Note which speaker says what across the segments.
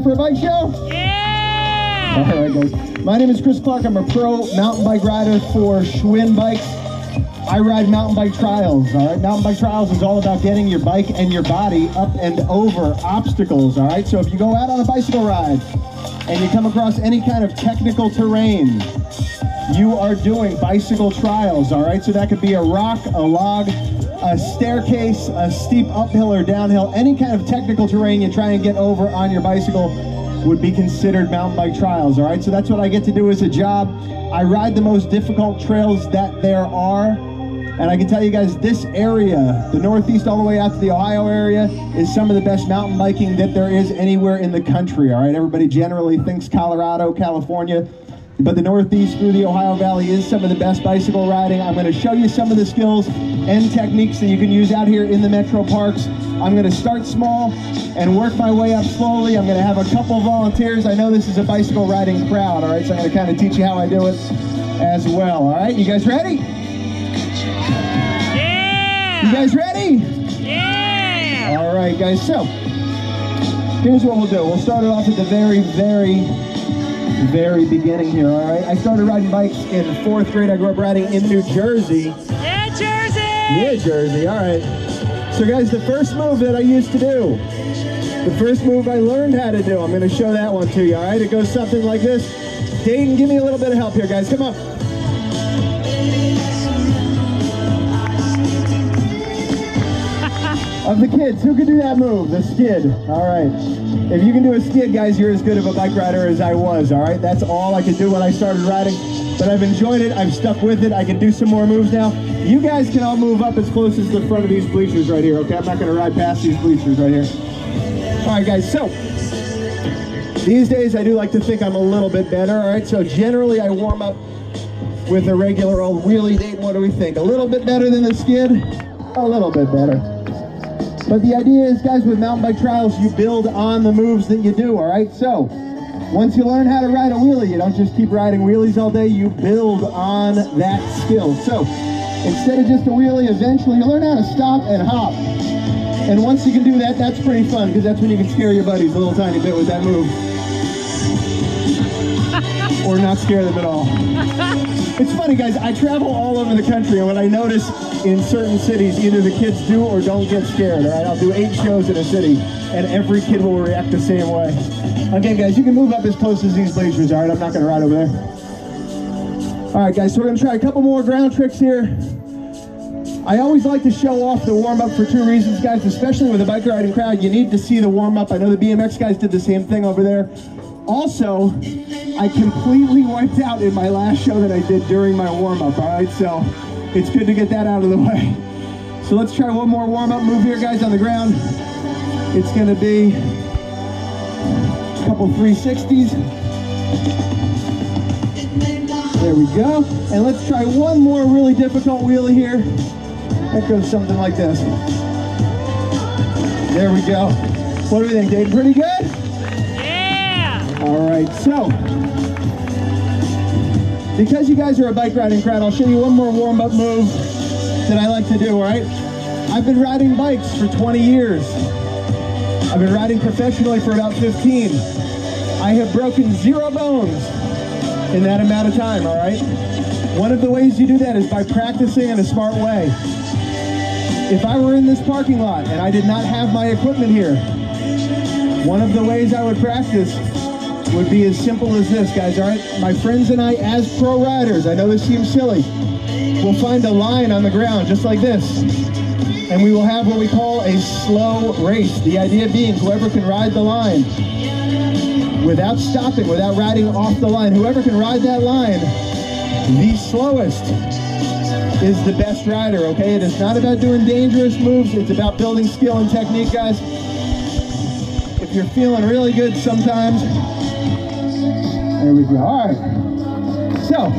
Speaker 1: for a bike show?
Speaker 2: Yeah!
Speaker 1: All right, guys. My name is Chris Clark. I'm a pro mountain bike rider for Schwinn bikes. I ride mountain bike trials, all right? Mountain bike trials is all about getting your bike and your body up and over obstacles, all right? So if you go out on a bicycle ride and you come across any kind of technical terrain, you are doing bicycle trials, all right? So that could be a rock, a log, a staircase, a steep uphill or downhill, any kind of technical terrain you try and get over on your bicycle would be considered mountain bike trials, all right? So that's what I get to do as a job. I ride the most difficult trails that there are, and I can tell you guys, this area, the Northeast all the way out to the Ohio area, is some of the best mountain biking that there is anywhere in the country, all right? Everybody generally thinks Colorado, California, but the Northeast through the Ohio Valley is some of the best bicycle riding. I'm going to show you some of the skills and techniques that you can use out here in the metro parks. I'm going to start small and work my way up slowly. I'm going to have a couple volunteers. I know this is a bicycle riding crowd, all right? So I'm going to kind of teach you how I do it as well, all right? You guys ready?
Speaker 2: Yeah!
Speaker 1: You guys ready?
Speaker 2: Yeah!
Speaker 1: All right, guys, so here's what we'll do. We'll start it off at the very beginning here, all right? I started riding bikes in 4th grade. I grew up riding in New Jersey.
Speaker 2: Yeah, Jersey!
Speaker 1: Yeah, Jersey, all right. So guys, the first move that I used to do, the first move I learned how to do, I'm gonna show that one to you, all right? It goes something like this. Dayton, give me a little bit of help here, guys, come on. Of the kids, who can do that move, the skid? All right. If you can do a skid, guys, you're as good of a bike rider as I was, all right? That's all I could do when I started riding, but I've enjoyed it. I've stuck with it. I can do some more moves now. You guys can all move up as close as the front of these bleachers right here, okay? I'm not gonna ride past these bleachers right here. All right, guys, so these days I do like to think I'm a little bit better, all right? So generally I warm up with a regular old wheelie. Dayton, what do we think? A little bit better than the skid? A little bit better. But the idea is, guys, with mountain bike trials, you build on the moves that you do, all right? So once you learn how to ride a wheelie, you don't just keep riding wheelies all day, you build on that skill. So instead of just a wheelie, eventually you learn how to stop and hop. And once you can do that, that's pretty fun, because that's when you can scare your buddies a little tiny bit with that move. Or not scare them at all. It's funny, guys, I travel all over the country, and what I notice in certain cities, either the kids do or don't get scared, all right? I'll do 8 shows in a city, and every kid will react the same way. Again, guys, you can move up as close as these bleachers, all right? I'm not gonna ride over there. All right, guys, so we're gonna try a couple more ground tricks here. I always like to show off the warm-up for 2 reasons, guys, especially with a bike riding crowd. You need to see the warm-up. I know the BMX guys did the same thing over there. Also, I completely wiped out in my last show that I did during my warm-up, all right? So it's good to get that out of the way. So let's try one more warm-up move here, guys, on the ground. It's gonna be a couple 360s. There we go. And let's try one more really difficult wheelie here. That goes something like this. There we go. What do we think, Dave? Pretty good? All right, so because you guys are a bike riding crowd, I'll show you one more warm-up move that I like to do, all right? I've been riding bikes for 20 years. I've been riding professionally for about 15. I have broken 0 bones in that amount of time, all right? One of the ways you do that is by practicing in a smart way. If I were in this parking lot and I did not have my equipment here, one of the ways I would practice would be as simple as this, guys, all right? My friends and I, as pro riders, I know this seems silly, we'll find a line on the ground just like this, and we will have what we call a slow race. The idea being whoever can ride the line without stopping, without riding off the line, whoever can ride that line the slowest is the best rider, okay? It is not about doing dangerous moves, it's about building skill and technique, guys. If you're feeling really good sometimes, there we go. All right. So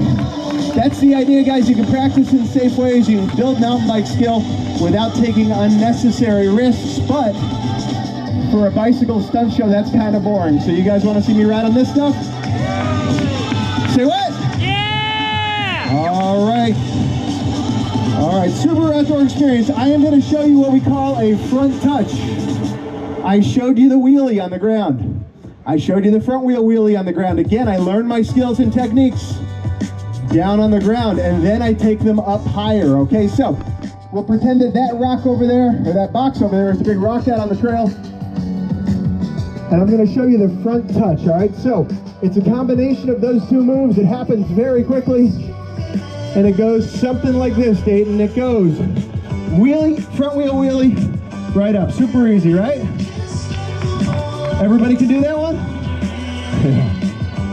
Speaker 1: that's the idea, guys. You can practice in safe ways. You can build mountain bike skill without taking unnecessary risks. But for a bicycle stunt show, that's kind of boring. So you guys want to see me ride on this stuff? Say what?
Speaker 2: Yeah!
Speaker 1: All right. All right. Subaru Outdoor Experience. I am going to show you what we call a front touch. I showed you the wheelie on the ground. I showed you the front wheel wheelie on the ground. Again, I learned my skills and techniques down on the ground, and then I take them up higher, okay? So, we'll pretend that that rock over there, or that box over there, is a big rock out on the trail. And I'm gonna show you the front touch, all right? So, it's a combination of those two moves. It happens very quickly, and it goes something like this, Dayton. It goes wheelie, front wheel wheelie, right up. Super easy, right? Everybody can do that one?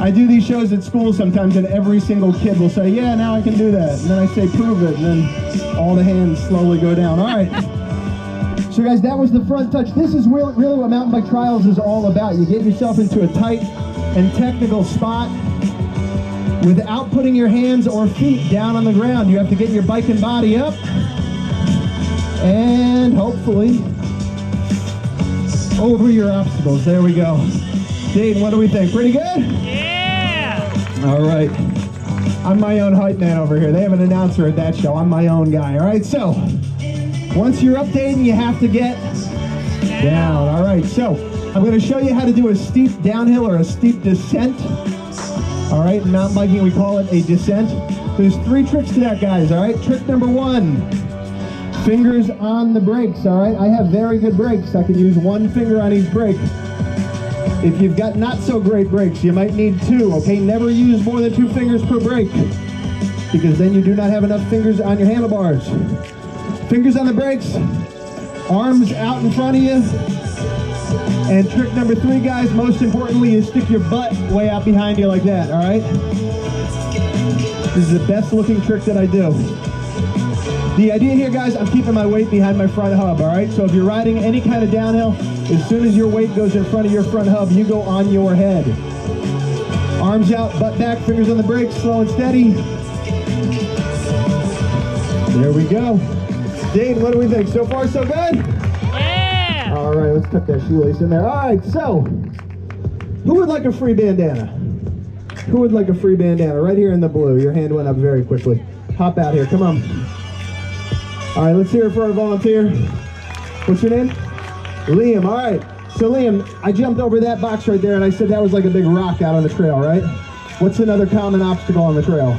Speaker 1: I do these shows at school sometimes, and every single kid will say, yeah, now I can do that. And then I say, prove it, and then all the hands slowly go down. All right. So guys, that was the front touch. This is really what mountain bike trials is all about. You get yourself into a tight and technical spot without putting your hands or feet down on the ground. You have to get your bike and body up, and hopefully over your obstacles. There we go. Dayton, what do we think? Pretty good?
Speaker 2: Yeah!
Speaker 1: All right. I'm my own hype man over here. They have an announcer at that show. I'm my own guy. All right, so once you're up, Dayton, you have to get down. All right, so I'm going to show you how to do a steep downhill or a steep descent. All right, in mountain biking we call it a descent. There's 3 tricks to that, guys. All right, trick number 1. Fingers on the brakes, all right? I have very good brakes. I can use 1 finger on each brake. If you've got not so great brakes, you might need 2, okay? Never use more than 2 fingers per brake, because then you do not have enough fingers on your handlebars. Fingers on the brakes, arms out in front of you. And trick number 3, guys, most importantly, is stick your butt way out behind you like that, all right? This is the best looking trick that I do. The idea here, guys, I'm keeping my weight behind my front hub, all right? So if you're riding any kind of downhill, as soon as your weight goes in front of your front hub, you go on your head. Arms out, butt back, fingers on the brakes, slow and steady. There we go. Dayton, what do we think? So far, so good?
Speaker 2: Yeah!
Speaker 1: All right, let's tuck that shoelace in there. All right, so who would like a free bandana? Who would like a free bandana? Right here in the blue. Your hand went up very quickly. Hop out here, come on. All right, let's hear it for our volunteer. What's your name? Liam, all right. So Liam, I jumped over that box right there and I said that was like a big rock out on the trail, right? What's another common obstacle on the trail?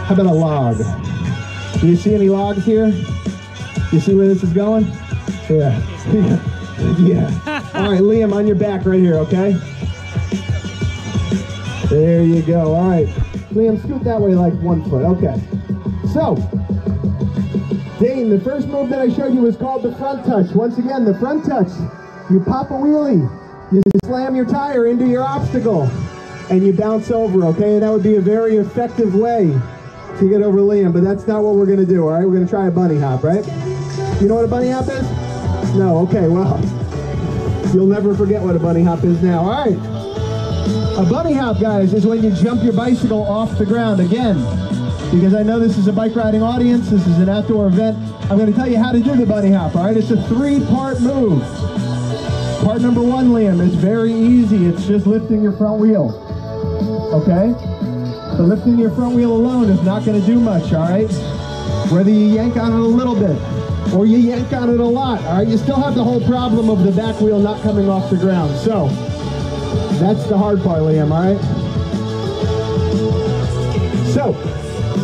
Speaker 1: How about a log? Do you see any logs here? You see where this is going? Yeah. Yeah. All right, Liam, on your back right here, okay? There you go. All right. Liam, scoot that way like 1 foot. Okay. So, Dane, the first move that I showed you was called the front touch. Once again, the front touch. You pop a wheelie. You slam your tire into your obstacle. And you bounce over, okay? That would be a very effective way to get over Liam, but that's not what we're going to do, all right? We're going to try a bunny hop, right? You know what a bunny hop is? No? Okay, well, you'll never forget what a bunny hop is now, all right? A bunny hop, guys, is when you jump your bicycle off the ground. Again, because I know this is a bike riding audience, this is an outdoor event, I'm going to tell you how to do the bunny hop, all right? It's a 3-part move. Part number 1, Liam, is very easy. It's just lifting your front wheel, okay? So lifting your front wheel alone is not going to do much, all right? Whether you yank on it a little bit or you yank on it a lot, all right? You still have the whole problem of the back wheel not coming off the ground. So that's the hard part, Liam, all right? So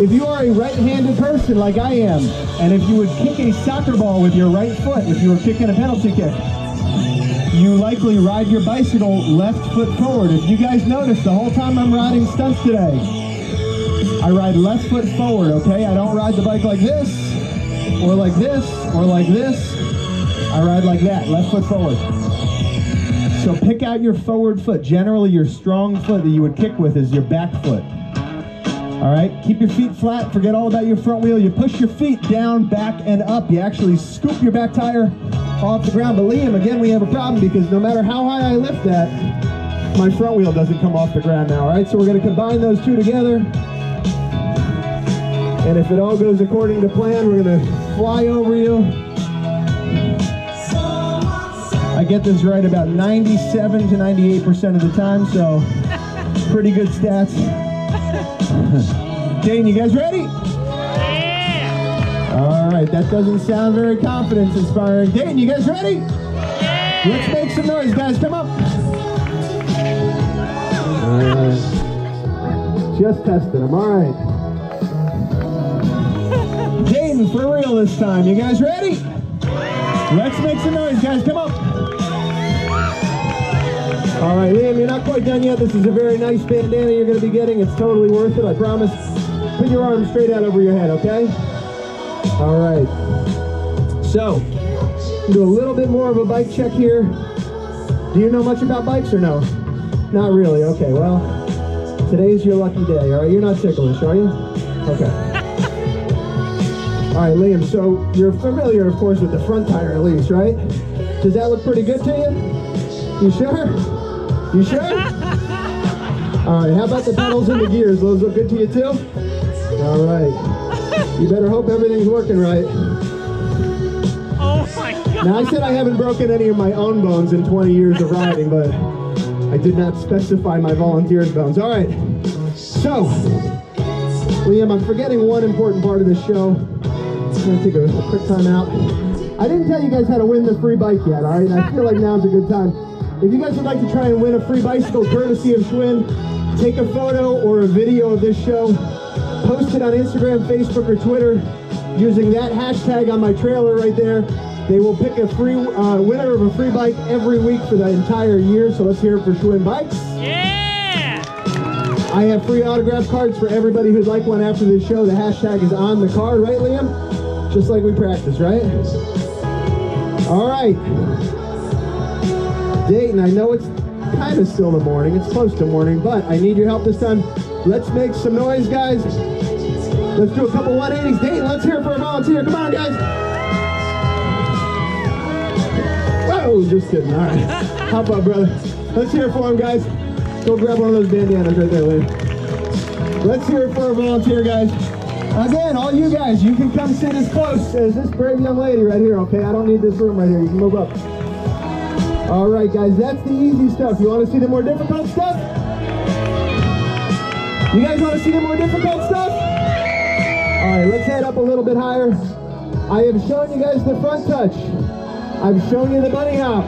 Speaker 1: if you are a right-handed person like I am, and if you would kick a soccer ball with your right foot, if you were kicking a penalty kick, you likely ride your bicycle left foot forward. If you guys notice, the whole time I'm riding stunts today, I ride left foot forward, okay? I don't ride the bike like this, or like this, or like this. I ride like that, left foot forward. So pick out your forward foot. Generally, your strong foot that you would kick with is your back foot. All right, keep your feet flat, forget all about your front wheel. You push your feet down, back, and up. You actually scoop your back tire off the ground. But Liam, again, we have a problem because no matter how high I lift that, my front wheel doesn't come off the ground now, all right? So we're gonna combine those two together. And if it all goes according to plan, we're gonna fly over you. I get this right about 97 to 98% of the time, so pretty good stats. Dane, you guys ready?
Speaker 2: Yeah!
Speaker 1: All right, that doesn't sound very confidence inspiring. Dane, you guys ready?
Speaker 2: Yeah!
Speaker 1: Let's make some noise, guys. Come up. Just testing them. All right. Dayton, for real this time. You guys ready? Let's make some noise, guys. Come up. All right, Liam, you're not quite done yet. This is a very nice bandana you're going to be getting. It's totally worth it, I promise. Put your arms straight out over your head, okay? All right. So, do a little bit more of a bike check here. Do you know much about bikes or no? Not really. Okay, well, today's your lucky day, all right? You're not ticklish, are you? Okay. All right, Liam, so you're familiar, of course, with the front tire at least, right? Does that look pretty good to you? You sure? You sure? All right, how about the pedals and the gears? Those look good to you too? All right. You better hope everything's working right.
Speaker 2: Oh my God.
Speaker 1: Now, I said I haven't broken any of my own bones in 20 years of riding, but I did not specify my volunteers' bones. All right. So, Liam, I'm forgetting one important part of this show. I'm going to take a quick time out. I didn't tell you guys how to win the free bike yet, all right? And I feel like now's a good time. If you guys would like to try and win a free bicycle courtesy of Schwinn, take a photo or a video of this show, post it on Instagram, Facebook, or Twitter using that hashtag on my trailer right there. They will pick a free winner of a free bike every week for the entire year, so let's hear it for Schwinn Bikes.
Speaker 2: Yeah!
Speaker 1: I have free autograph cards for everybody who'd like one after this show. The hashtag is on the card, right, Liam? Just like we practiced, right? All right. Dayton, I know it's kind of still the morning. It's close to morning, but I need your help this time. Let's make some noise, guys. Let's do a couple 180s. Dayton, let's hear it for a volunteer. Come on, guys. Whoa, just kidding. All right. Hop up, brother. Let's hear it for him, guys. Go grab one of those bandanas right there, Liam. Let's hear it for a volunteer, guys. Again, all you guys, you can come sit as close as this brave young lady right here, okay? I don't need this room right here. You can move up. All right, guys, that's the easy stuff. You want to see the more difficult stuff? You guys want to see the more difficult stuff? All right, let's head up a little bit higher. I have shown you guys the front touch. I've shown you the bunny hop.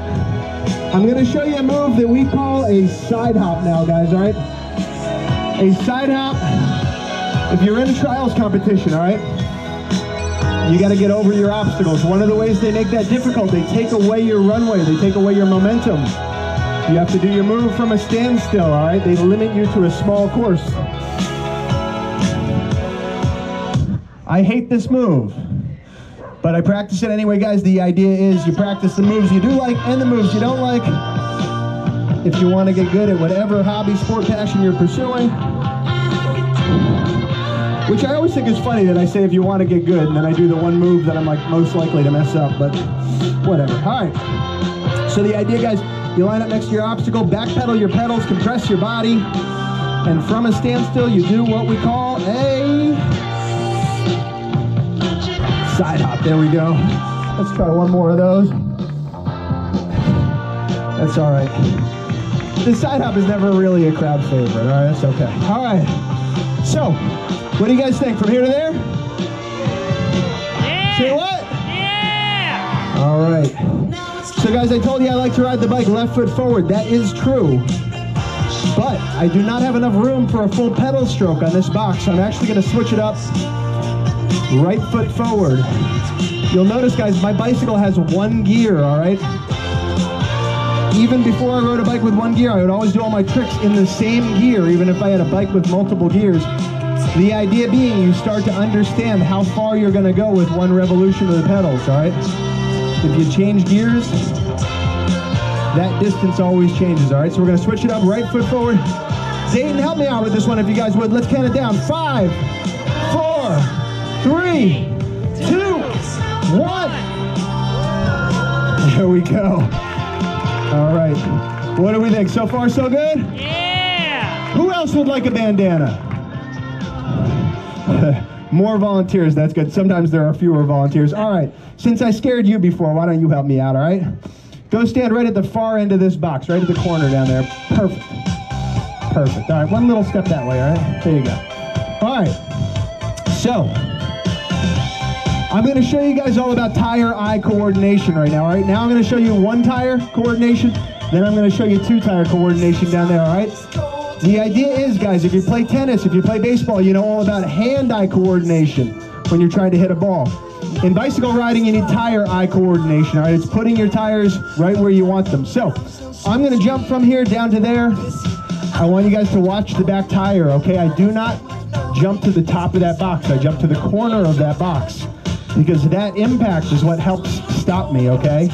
Speaker 1: I'm going to show you a move that we call a side hop now, guys, all right? A side hop, if you're in a trials competition, all right? You got to get over your obstacles. One of the ways they make that difficult, they take away your runway, they take away your momentum. You have to do your move from a standstill, all right? They limit you to a small course. I hate this move, but I practice it anyway, guys. The idea is you practice the moves you do like and the moves you don't like. If you want to get good at whatever hobby, sport, passion you're pursuing. Which I always think is funny that I say if you want to get good, and then I do the one move that I'm like most likely to mess up, but whatever. All right. So the idea, guys, you line up next to your obstacle, backpedal your pedals, compress your body, and from a standstill, you do what we call a side hop. There we go. Let's try one more of those. That's all right. The side hop is never really a crowd favorite. All right, that's okay. All right. So, what do you guys think? From here to there?
Speaker 2: Yeah!
Speaker 1: Say what?
Speaker 2: Yeah!
Speaker 1: All right. So guys, I told you I like to ride the bike left foot forward. That is true. But I do not have enough room for a full pedal stroke on this box. So I'm actually going to switch it up. Right foot forward. You'll notice, guys, my bicycle has one gear, all right? Even before I rode a bike with one gear, I would always do all my tricks in the same gear, even if I had a bike with multiple gears. The idea being you start to understand how far you're going to go with one revolution of the pedals, all right? If you change gears, that distance always changes, all right? So we're going to switch it up, right foot forward. Dayton, help me out with this one if you guys would. Let's count it down. 5, 4, 3, 2, 1. There we go. All right. What do we think? So far, so good?
Speaker 2: Yeah!
Speaker 1: Who else would like a bandana? More volunteers, that's good. Sometimes there are fewer volunteers. All right, since I scared you before, why don't you help me out, all right? Go stand right at the far end of this box, right at the corner down there. Perfect. Perfect. All right, one little step that way, all right? There you go. All right, so I'm going to show you guys all about tire-eye coordination right now. All right, now I'm going to show you one tire coordination, then I'm going to show you two tire coordination down there, all right? The idea is, guys, if you play tennis, if you play baseball, you know all about hand-eye coordination when you're trying to hit a ball. In bicycle riding, you need tire-eye coordination, all right? It's putting your tires right where you want them. So, I'm going to jump from here down to there. I want you guys to watch the back tire, okay? I do not jump to the top of that box. I jump to the corner of that box because that impact is what helps stop me, okay?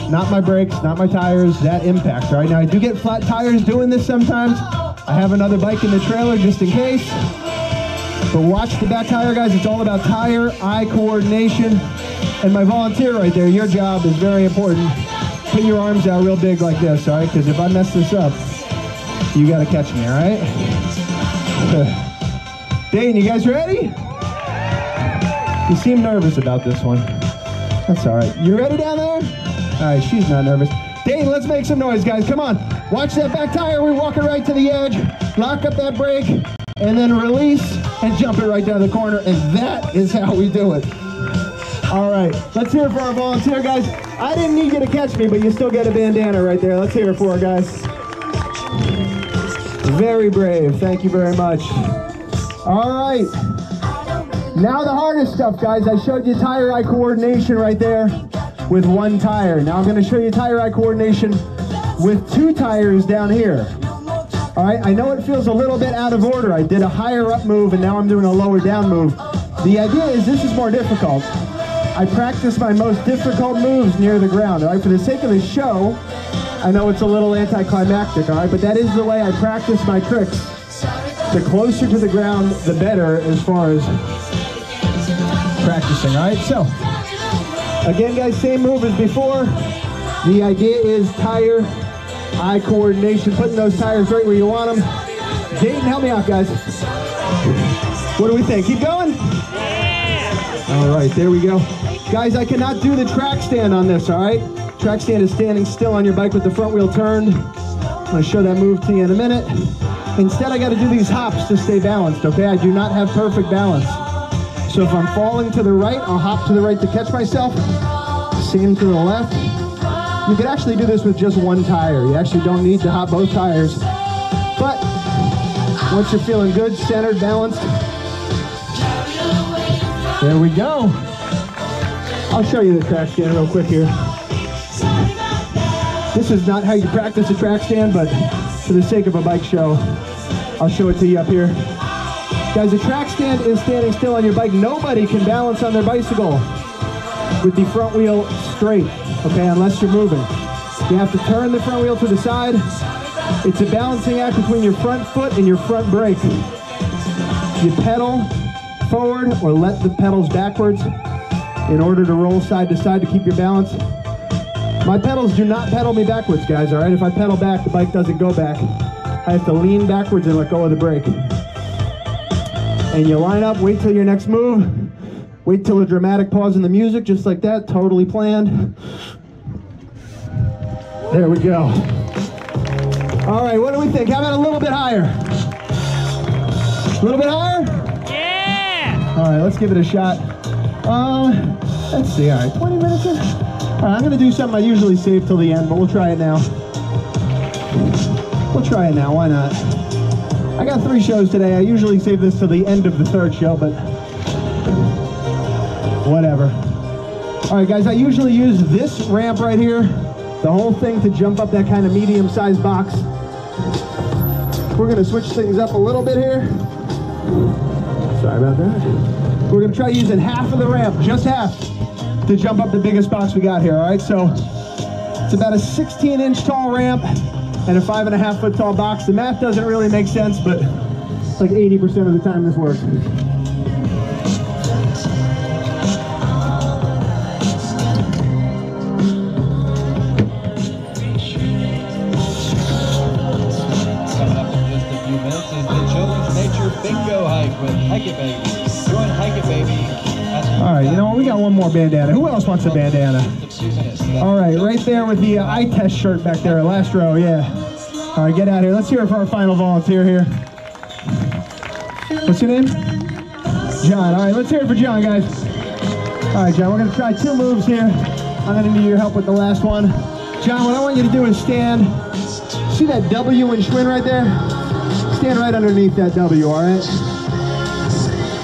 Speaker 1: Not my brakes, not my tires, that impact, all right? Now, I do get flat tires doing this sometimes. I have another bike in the trailer just in case. But watch the back tire, guys. It's all about tire-eye coordination. And my volunteer right there, your job is very important. Put your arms out real big like this, all right? Because if I mess this up, you got to catch me, all right? Dane, you guys ready? You seem nervous about this one. That's all right. You ready down there? All right, she's not nervous. Dane, let's make some noise, guys. Come on. Watch that back tire. We're walking right to the edge. Lock up that brake, and then release, and jump it right down the corner. And that is how we do it. All right, let's hear it for our volunteer, guys. I didn't need you to catch me, but you still get a bandana right there. Let's hear it for her, guys. Very brave. Thank you very much. All right. Now the hardest stuff, guys. I showed you tire-eye coordination right there with one tire. Now I'm going to show you tire-eye coordination with two tires down here. All right, I know it feels a little bit out of order. I did a higher up move and now I'm doing a lower down move. The idea is this is more difficult. I practice my most difficult moves near the ground. All right, for the sake of the show, I know it's a little anticlimactic, all right, but that is the way I practice my tricks. The closer to the ground, the better as far as practicing, all right? So, again, guys, same move as before. The idea is tire-eye coordination, putting those tires right where you want them. Dayton, help me out, guys. What do we think? Keep going? Yeah. All right, there we go. Guys, I cannot do the track stand on this, all right? Track stand is standing still on your bike with the front wheel turned. I'm going to show that move to you in a minute. Instead, I got to do these hops to stay balanced, okay? I do not have perfect balance. So if I'm falling to the right, I'll hop to the right to catch myself. Same to the left. You could actually do this with just one tire. You actually don't need to hop both tires. But once you're feeling good, centered, balanced, there we go. I'll show you the track stand real quick here. This is not how you practice a track stand, but for the sake of a bike show, I'll show it to you up here. Guys, a track stand is standing still on your bike. Nobody can balance on their bicycle with the front wheel straight, okay, unless you're moving. You have to turn the front wheel to the side. It's a balancing act between your front foot and your front brake. You pedal forward or let the pedals backwards in order to roll side to side to keep your balance. My pedals do not pedal me backwards, guys, all right? If I pedal back, the bike doesn't go back. I have to lean backwards and let go of the brake. And you line up, wait till your next move. Wait till a dramatic pause in the music, just like that, totally planned. There we go. All right, what do we think? How about a little bit higher? A little bit higher?
Speaker 2: Yeah!
Speaker 1: All right, let's give it a shot. Let's see, all right, 20 minutes in? All right, I'm gonna do something I usually save till the end, but we'll try it now. We'll try it now, why not? I got 3 shows today. I usually save this till the end of the 3rd show, but whatever. All right, guys, I usually use this ramp right here, the whole thing, to jump up that kind of medium-sized box. We're gonna switch things up a little bit here. Sorry about that. We're gonna try using half of the ramp, just half, to jump up the biggest box we got here, all right? So it's about a 16-inch tall ramp and a 5.5 foot tall box. The math doesn't really make sense, but like 80% of the time this works.
Speaker 3: Coming up in just a few minutes is the Children's Nature Bingo Hike with Hike It Baby. Join Hike It Baby.
Speaker 1: All right, you know what? We got one more bandana. Who else wants a bandana? All right, right there with the eye test shirt back there, last row, yeah. All right, get out of here. Let's hear it for our final volunteer here. What's your name? John. All right, let's hear it for John, guys. All right, John, we're gonna try 2 moves here. I'm gonna need your help with the last one. John, what I want you to do is stand. See that W in Schwinn right there? Stand right underneath that W, all right?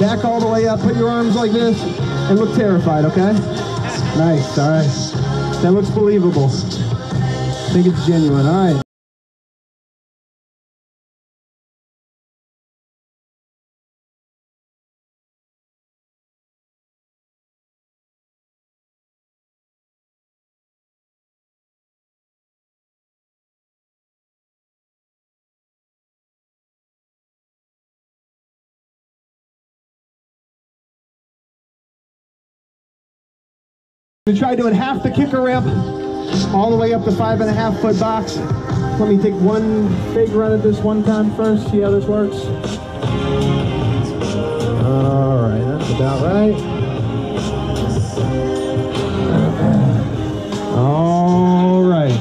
Speaker 1: Back all the way up, put your arms like this, and look terrified, okay? Nice, all right. That looks believable. I think it's genuine, all right. We try doing half the kicker ramp all the way up the 5.5 foot box. Let me take one big run at this one time first, see how this works. All right, that's about right. All right.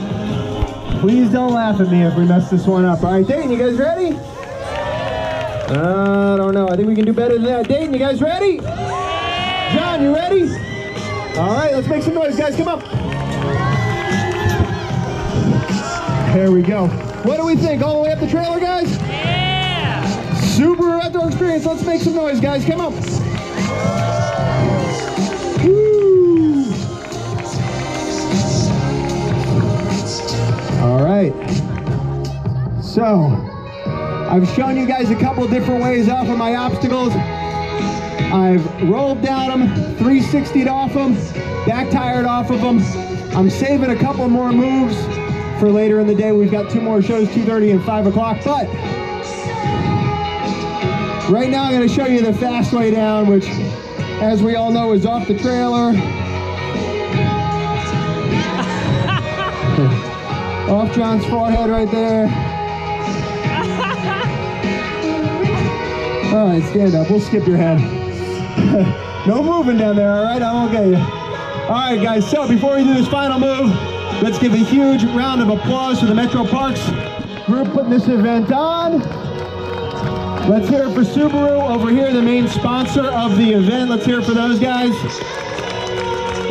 Speaker 1: Please don't laugh at me if we mess this one up. All right, Dayton, you guys ready? I don't know, I think we can do better than that. Dayton, you guys ready? John, you ready? All right, let's make some noise, guys. Come up. There we go. What do we think? All the way up the trailer, guys?
Speaker 2: Yeah!
Speaker 1: Subaru Outdoor Experience. Let's make some noise, guys. Come up. Woo! All right. So, I've shown you guys a couple different ways off of my obstacles. I've rolled down them, 360'd off them, back tired off of them. I'm saving a couple more moves for later in the day. We've got 2 more shows, 2:30 and 5 o'clock. But right now I'm going to show you the fast way down, which, as we all know, is off the trailer. Off John's forehead right there. All right, stand up. We'll skip your head. No moving down there, all right? I won't get you. All right, guys, so before we do this final move, let's give a huge round of applause to the Metro Parks group putting this event on. Let's hear it for Subaru over here, the main sponsor of the event. Let's hear it for those guys.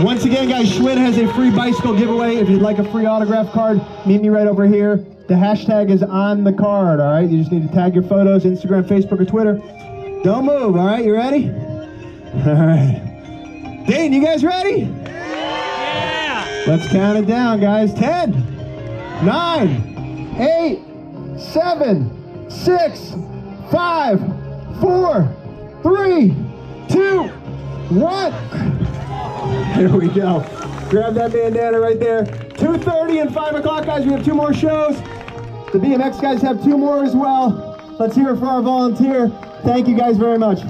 Speaker 1: Once again, guys, Schwinn has a free bicycle giveaway. If you'd like a free autograph card, meet me right over here. The hashtag is on the card, all right? You just need to tag your photos, Instagram, Facebook, or Twitter. Don't move, all right? You ready? All right. Dayton, you guys ready?
Speaker 2: Yeah!
Speaker 1: Let's count it down, guys. 10, 9, 8, 7, 6, 5, 4, 3, 2, 1. Here we go. Grab that bandana right there. 2:30 and 5 o'clock, guys. We have 2 more shows. The BMX guys have 2 more as well. Let's hear it for our volunteer. Thank you guys very much.